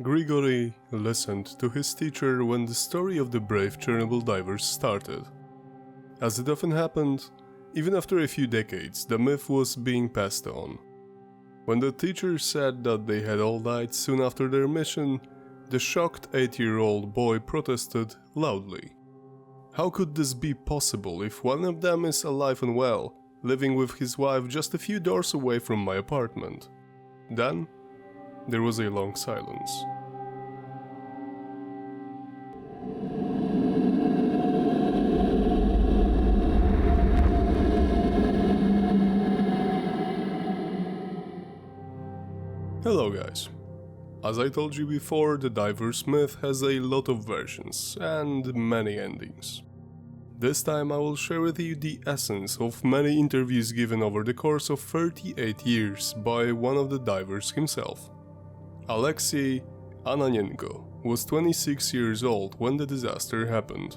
Grigory listened to his teacher when the story of the brave Chernobyl divers started. As it often happened, even after a few decades, the myth was being passed on. When the teacher said that they had all died soon after their mission, the shocked 8-year-old boy protested loudly. How could this be possible if one of them is alive and well, living with his wife just a few doors away from my apartment? Then, there was a long silence. Hello guys. As I told you before, the divers myth has a lot of versions and many endings. This time I will share with you the essence of many interviews given over the course of 38 years by one of the divers himself. Aleksey Ananenko was 26 years old when the disaster happened.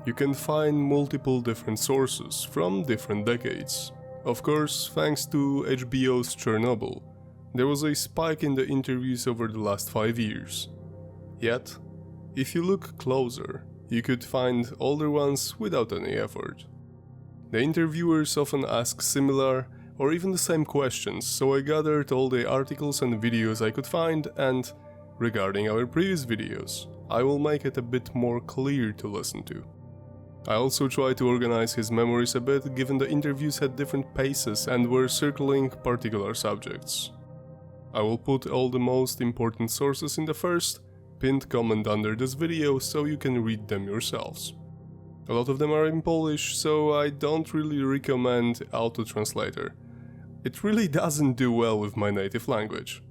You can find multiple different sources from different decades. Of course, thanks to HBO's Chernobyl, there was a spike in the interviews over the last 5 years. Yet, if you look closer, you could find older ones without any effort. The interviewers often ask similar or even the same questions, so I gathered all the articles and videos I could find, and regarding our previous videos, I will make it a bit more clear to listen to. I also try to organize his memories a bit, given the interviews had different paces and were circling particular subjects. I will put all the most important sources in the first pinned comment under this video so you can read them yourselves. A lot of them are in Polish, so I don't really recommend auto-translator. It really doesn't do well with my native language.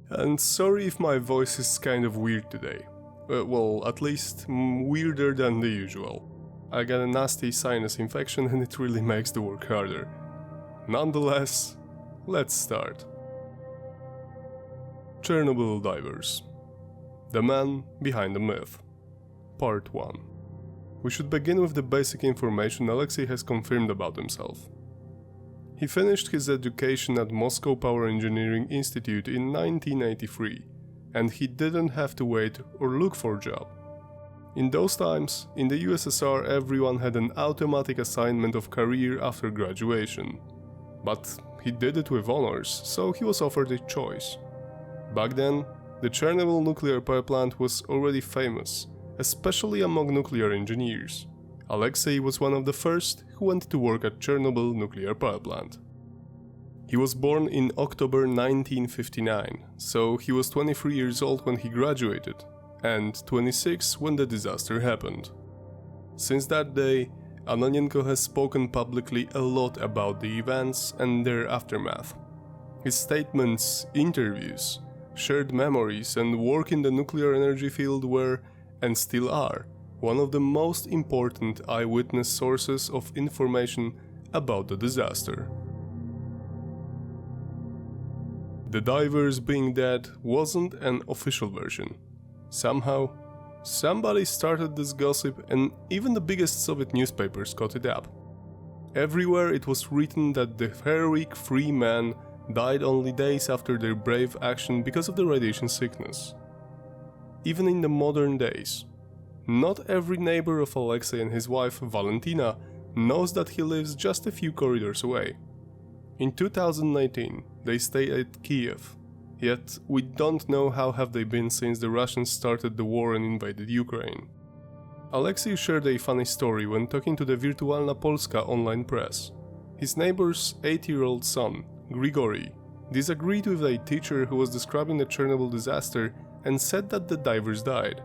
And sorry if my voice is kind of weird today. Well, at least weirder than the usual. I got a nasty sinus infection and it really makes the work harder. Nonetheless, let's start. Chernobyl Divers. The man behind the myth. Part 1. We should begin with the basic information Alexei has confirmed about himself. He finished his education at Moscow Power Engineering Institute in 1983, and he didn't have to wait or look for a job. In those times, in the USSR, everyone had an automatic assignment of career after graduation. But he did it with honors, so he was offered a choice. Back then, the Chernobyl nuclear power plant was already famous, especially among nuclear engineers. Alexei was one of the first who went to work at Chernobyl nuclear power plant. He was born in October 1959, so he was 23 years old when he graduated, and 26 when the disaster happened. Since that day, Ananenko has spoken publicly a lot about the events and their aftermath. His statements, interviews, shared memories and work in the nuclear energy field were, and still are, one of the most important eyewitness sources of information about the disaster. The divers being dead wasn't an official version. Somehow, somebody started this gossip and even the biggest Soviet newspapers caught it up. Everywhere it was written that the heroic 3 men died only days after their brave action because of the radiation sickness. Even in the modern days, not every neighbor of Alexei and his wife, Valentina, knows that he lives just a few corridors away. In 2019, they stay at Kiev, yet we don't know how have they been since the Russians started the war and invaded Ukraine. Alexei shared a funny story when talking to the Wirtualna Polska online press. His neighbor's 8-year-old son, Grigory, disagreed with a teacher who was describing the Chernobyl disaster and said that the divers died.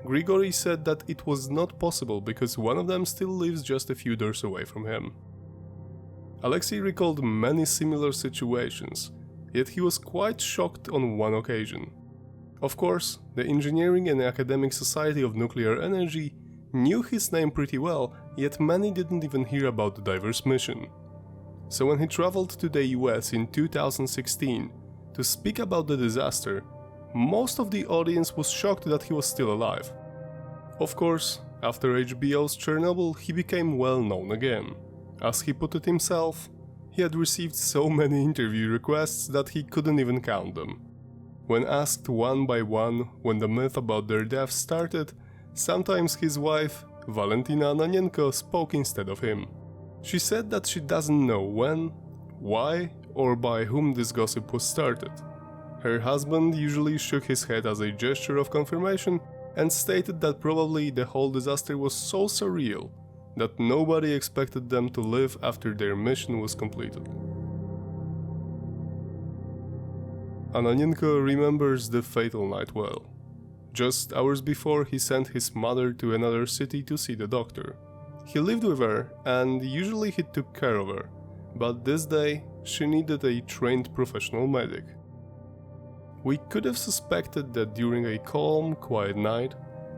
Grigory said that it was not possible because one of them still lives just a few doors away from him. Alexei recalled many similar situations, yet he was quite shocked on one occasion. Of course, the Engineering and Academic Society of Nuclear Energy knew his name pretty well, yet many didn't even hear about the divers' mission. So when he traveled to the US in 2016 to speak about the disaster, most of the audience was shocked that he was still alive. Of course, after HBO's Chernobyl, he became well known again. As he put it himself, he had received so many interview requests that he couldn't even count them. When asked one by one when the myth about their death started, sometimes his wife, Valentina Ananenko, spoke instead of him. She said that she doesn't know when, why, or by whom this gossip was started. Her husband usually shook his head as a gesture of confirmation and stated that probably the whole disaster was so surreal that nobody expected them to live after their mission was completed. Ananenko remembers the fatal night well. Just hours before, he sent his mother to another city to see the doctor. He lived with her and usually he took care of her, but this day she needed a trained professional medic. We could have suspected that during a calm, quiet night,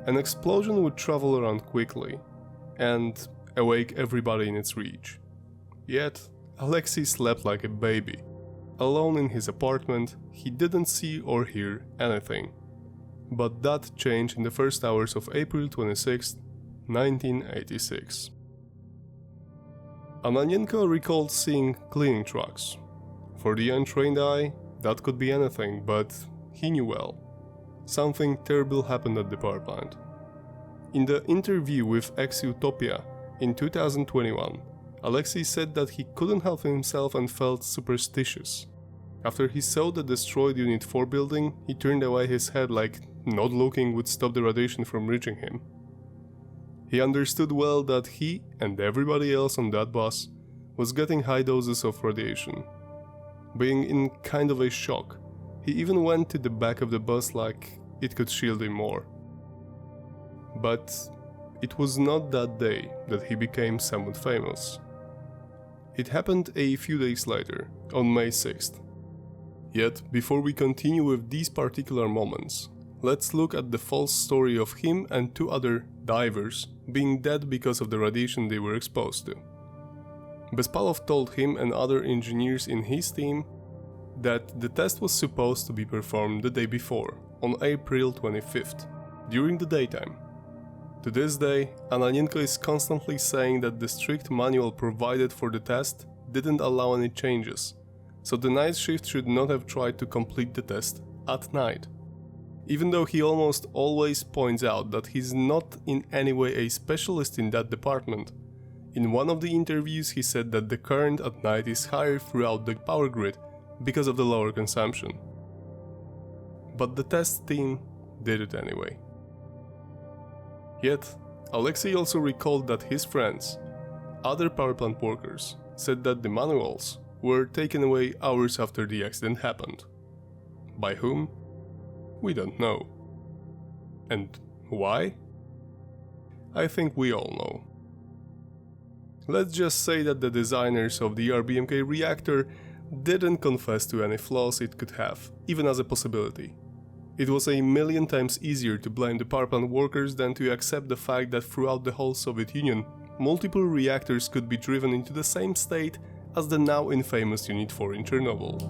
an explosion would travel around quickly and awake everybody in its reach. Yet, Alexei slept like a baby. Alone in his apartment, he didn't see or hear anything. But that changed in the first hours of April 26, 1986. Ananenko recalled seeing cleaning trucks. For the untrained eye, that could be anything, but he knew well. Something terrible happened at the power plant. In the interview with Ex-Utopia in 2021, Alexei said that he couldn't help himself and felt superstitious. After he saw the destroyed Unit 4 building, he turned away his head like not looking would stop the radiation from reaching him. He understood well that he and everybody else on that bus was getting high doses of radiation. Being in kind of a shock, he even went to the back of the bus like it could shield him more. But it was not that day that he became somewhat famous. It happened a few days later, on May 6th. Yet, before we continue with these particular moments, let's look at the false story of him and two other divers being dead because of the radiation they were exposed to. Bespalov told him and other engineers in his team that the test was supposed to be performed the day before, on April 25th, during the daytime. To this day, Ananenko is constantly saying that the strict manual provided for the test didn't allow any changes, so the night shift should not have tried to complete the test at night. Even though he almost always points out that he's not in any way a specialist in that department, in one of the interviews he said that the current at night is higher throughout the power grid because of the lower consumption. But the test team did it anyway. Yet, Alexei also recalled that his friends, other power plant workers, said that the manuals were taken away hours after the accident happened. By whom? We don't know. And why? I think we all know. Let's just say that the designers of the RBMK reactor didn't confess to any flaws it could have, even as a possibility. It was a million times easier to blame the power plant workers than to accept the fact that throughout the whole Soviet Union, multiple reactors could be driven into the same state as the now infamous Unit 4 in Chernobyl.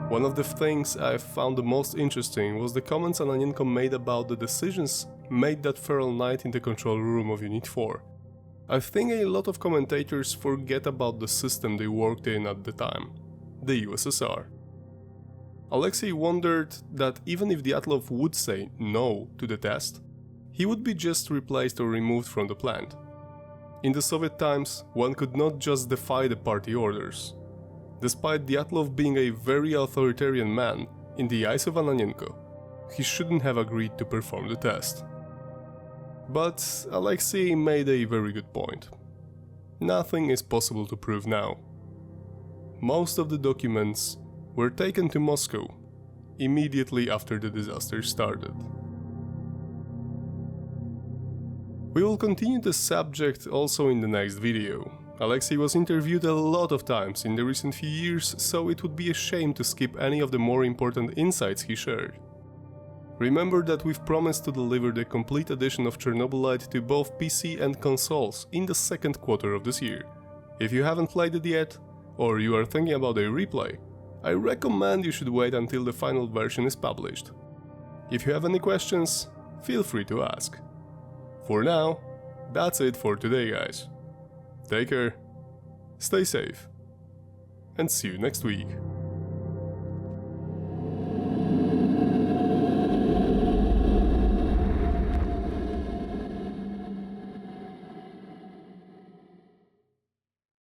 One of the things I found the most interesting was the comments Ananenko made about the decisions made that feral night in the control room of Unit 4. I think a lot of commentators forget about the system they worked in at the time, the USSR. Alexei wondered that even if Dyatlov would say no to the test, he would be just replaced or removed from the plant. In the Soviet times, one could not just defy the party orders. Despite Dyatlov being a very authoritarian man, in the eyes of Ananenko, he shouldn't have agreed to perform the test. But Alexei made a very good point. Nothing is possible to prove now. Most of the documents were taken to Moscow immediately after the disaster started. We will continue the subject also in the next video. Alexei was interviewed a lot of times in the recent few years, so it would be a shame to skip any of the more important insights he shared. Remember that we've promised to deliver the complete edition of Chernobylite to both PC and consoles in the second quarter of this year. If you haven't played it yet, or you are thinking about a replay, I recommend you should wait until the final version is published. If you have any questions, feel free to ask. For now, that's it for today, guys. Take care, stay safe, and see you next week.